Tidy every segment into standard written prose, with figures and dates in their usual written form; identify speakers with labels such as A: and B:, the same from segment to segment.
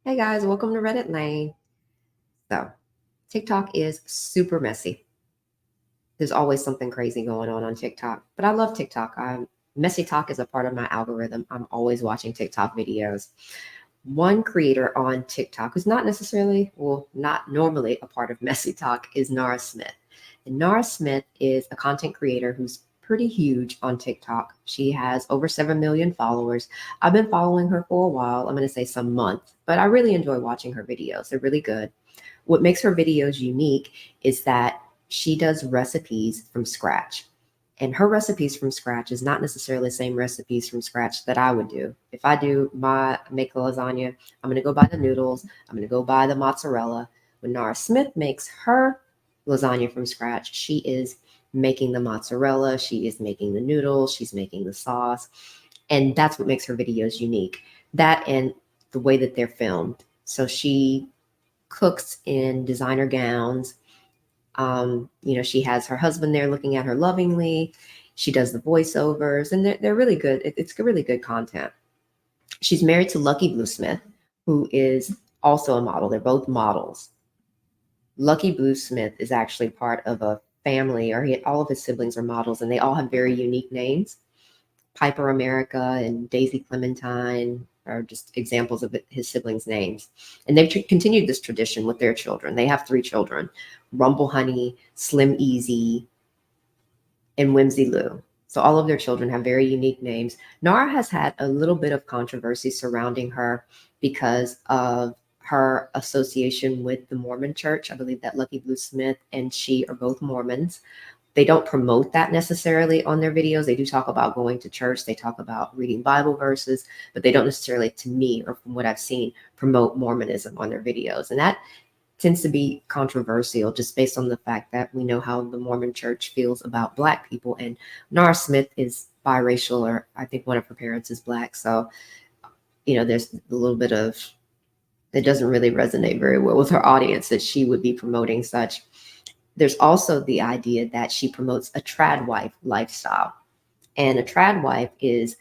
A: Hey guys, welcome to Reddit Lane. So, TikTok is super messy. There's always something crazy going on TikTok, but I love TikTok. Messy talk is a part of my algorithm. I'm always watching TikTok videos. One creator on TikTok who's not necessarily, well, not normally a part of messy talk is Nara Smith. And Nara Smith is a content creator who's pretty huge on TikTok. She has over 7 million followers. I've been following her for a while. I'm going to say some months, but I really enjoy watching her videos. They're really good. What makes her videos unique is that she does recipes from scratch. And her recipes from scratch is not necessarily the same recipes from scratch that I would do. If I make a lasagna, I'm going to go buy the noodles. I'm going to go buy the mozzarella. When Nara Smith makes her lasagna from scratch, she is making the mozzarella. She is making the noodles. She's making the sauce. And that's what makes her videos unique. That and the way that they're filmed. So she cooks in designer gowns. She has her husband there looking at her lovingly. She does the voiceovers, and they're really good. It's really good content. She's married to Lucky Blue Smith, who is also a model. They're both models. Lucky Blue Smith is actually part of a family, all of his siblings are models, and they all have very unique names. Piper America and Daisy Clementine are just examples of his siblings' names. And they've continued this tradition with their children. They have 3 children, Rumble Honey, Slim Easy, and Whimsy Lou. So all of their children have very unique names. Nara has had a little bit of controversy surrounding her because of her association with the Mormon church. I believe that Lucky Blue Smith and she are both Mormons. They don't promote that necessarily on their videos. They do talk about going to church. They talk about reading Bible verses, but they don't necessarily, to me, or from what I've seen, promote Mormonism on their videos. And that tends to be controversial just based on the fact that we know how the Mormon church feels about Black people. And Nara Smith is biracial, or I think one of her parents is Black. So, there's a little bit of, it doesn't really resonate very well with her audience that she would be promoting such. There's also the idea that she promotes a trad wife lifestyle. And a trad wife is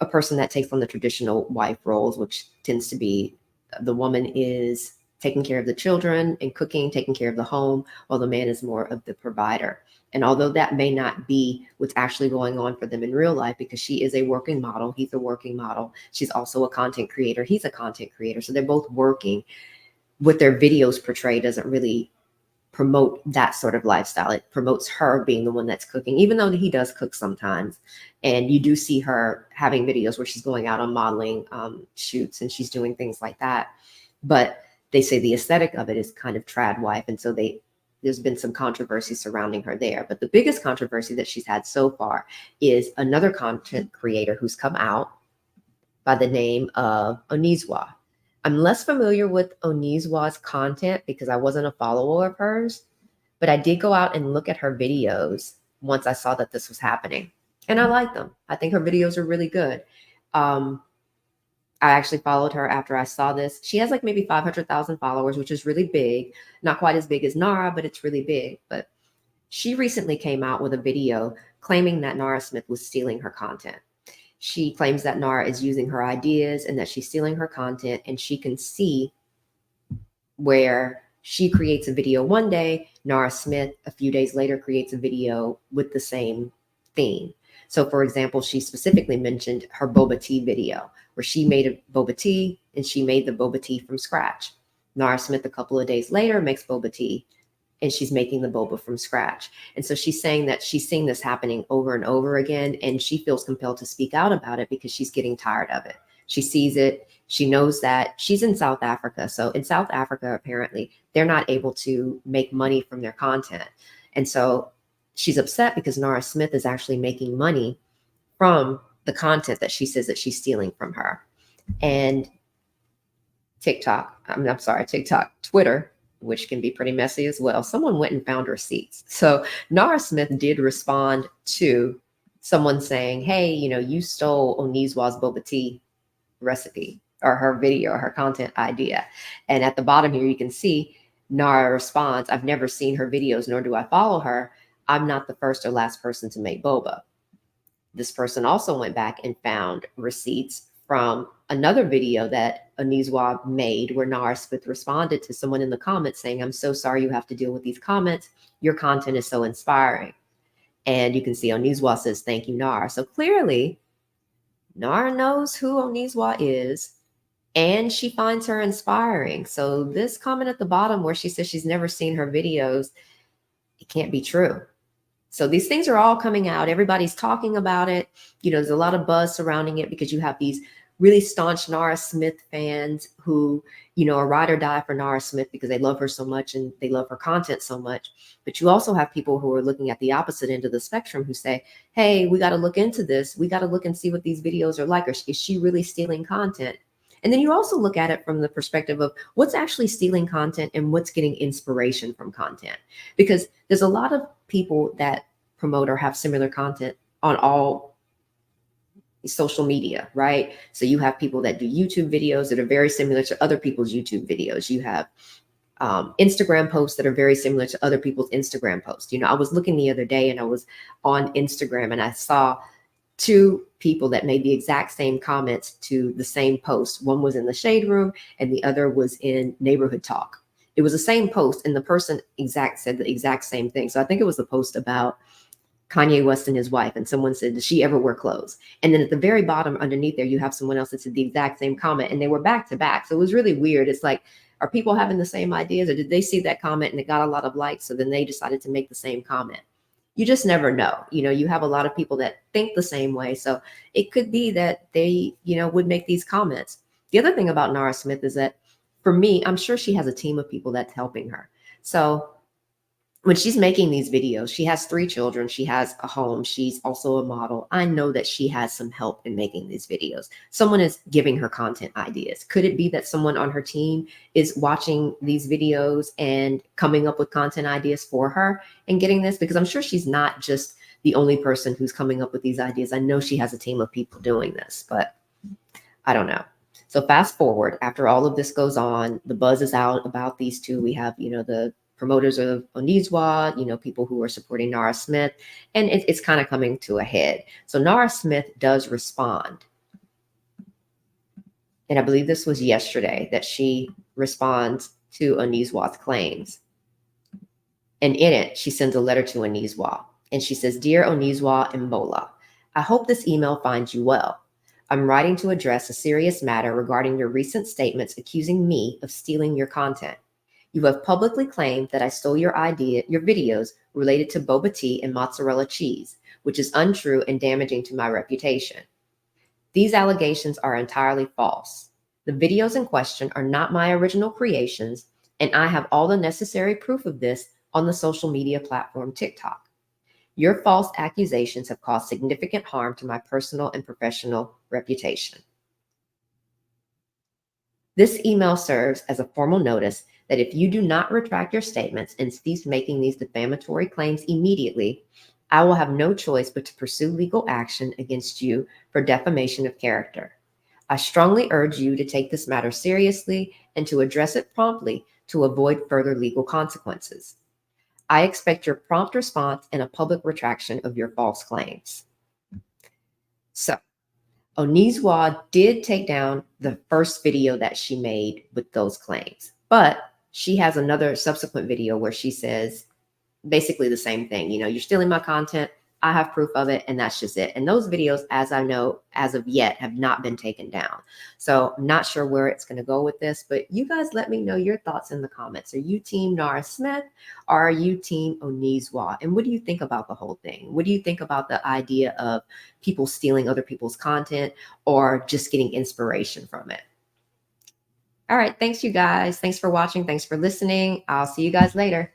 A: a person that takes on the traditional wife roles, which tends to be the woman is taking care of the children and cooking, taking care of the home, while the man is more of the provider. And although that may not be what's actually going on for them in real life, because she is a working model, he's a working model, she's also a content creator, he's a content creator. So they're both working. What their videos portray doesn't really promote that sort of lifestyle. It promotes her being the one that's cooking, even though he does cook sometimes. And you do see her having videos where she's going out on modeling shoots and she's doing things like that. But they say the aesthetic of it is kind of trad wife. And so there's been some controversy surrounding her there. But the biggest controversy that she's had so far is another content creator who's come out by the name of Onewza. I'm less familiar with Onewza's content because I wasn't a follower of hers, but I did go out and look at her videos once I saw that this was happening. And I like them. I think her videos are really good. I actually followed her after I saw this. She has like maybe 500,000 followers, which is really big. Not quite as big as Nara, but it's really big. But she recently came out with a video claiming that Nara Smith was stealing her content. She claims that Nara is using her ideas and that she's stealing her content, and she can see where she creates a video one day, Nara Smith a few days later creates a video with the same theme. So for example, she specifically mentioned her boba tea video where she made a boba tea and she made the boba tea from scratch. Nara Smith a couple of days later makes boba tea and she's making the boba from scratch. And so she's saying that she's seeing this happening over and over again, and she feels compelled to speak out about it because she's getting tired of it. She sees it. She knows that she's in South Africa. So in South Africa, apparently, they're not able to make money from their content. And so she's upset because Nara Smith is actually making money from the content that she says that she's stealing from her. And Twitter, which can be pretty messy as well. Someone went and found receipts. So Nara Smith did respond to someone saying, hey, you stole Onewza's boba tea recipe or her video or her content idea. And at the bottom here, you can see Nara responds, I've never seen her videos, nor do I follow her. I'm not the first or last person to make boba. This person also went back and found receipts from another video that Onewza made where Nara Smith responded to someone in the comments saying, "I'm so sorry you have to deal with these comments. Your content is so inspiring." And you can see Onewza says, "Thank you, Nara." So clearly, Nara knows who Onewza is and she finds her inspiring. So this comment at the bottom where she says she's never seen her videos, it can't be true. So these things are all coming out. Everybody's talking about it. There's a lot of buzz surrounding it because you have these really staunch Nara Smith fans who, are ride or die for Nara Smith because they love her so much and they love her content so much. But you also have people who are looking at the opposite end of the spectrum who say, hey, we got to look into this. We got to look and see what these videos are like. Or is she really stealing content? And then you also look at it from the perspective of what's actually stealing content and what's getting inspiration from content. Because there's a lot of people that promote or have similar content on all social media, right? So you have people that do YouTube videos that are very similar to other people's YouTube videos. You have Instagram posts that are very similar to other people's Instagram posts. I was looking the other day and I was on Instagram and I saw two people that made the exact same comments to the same post. One was in the shade room and the other was in neighborhood talk. It was the same post and the person said the exact same thing. So I think it was the post about Kanye West and his wife. And someone said, does she ever wear clothes? And then at the very bottom underneath there, you have someone else that said the exact same comment and they were back to back. So it was really weird. It's like, are people having the same ideas or did they see that comment and it got a lot of likes? So then they decided to make the same comment. You just never know. You have a lot of people that think the same way. So it could be that they, would make these comments. The other thing about Nara Smith is that for me, I'm sure she has a team of people that's helping her. So when she's making these videos, she has 3 children. She has a home. She's also a model. I know that she has some help in making these videos. Someone is giving her content ideas. Could it be that someone on her team is watching these videos and coming up with content ideas for her and getting this? Because I'm sure she's not just the only person who's coming up with these ideas. I know she has a team of people doing this, but I don't know. So fast forward, after all of this goes on, the buzz is out about these two. We have, the promoters of Onewza, people who are supporting Nara Smith, and it's kind of coming to a head. So Nara Smith does respond. And I believe this was yesterday that she responds to Onewza's claims. And in it, she sends a letter to Onewza. And she says, Dear Onewza and Mola, I hope this email finds you well. I'm writing to address a serious matter regarding your recent statements accusing me of stealing your content. You have publicly claimed that I stole your videos related to boba tea and mozzarella cheese, which is untrue and damaging to my reputation. These allegations are entirely false. The videos in question are not my original creations, and I have all the necessary proof of this on the social media platform TikTok. Your false accusations have caused significant harm to my personal and professional reputation. This email serves as a formal notice that if you do not retract your statements and cease making these defamatory claims immediately, I will have no choice but to pursue legal action against you for defamation of character. I strongly urge you to take this matter seriously and to address it promptly to avoid further legal consequences. I expect your prompt response and a public retraction of your false claims. So, Onewza did take down the first video that she made with those claims, but she has another subsequent video where she says basically the same thing. You're stealing my content. I have proof of it, and that's just it. And those videos, as I know, as of yet, have not been taken down. So I'm not sure where it's going to go with this, but you guys let me know your thoughts in the comments. Are you team Nara Smith or are you team Onewza? And what do you think about the whole thing? What do you think about the idea of people stealing other people's content or just getting inspiration from it? All right. Thanks, you guys. Thanks for watching. Thanks for listening. I'll see you guys later.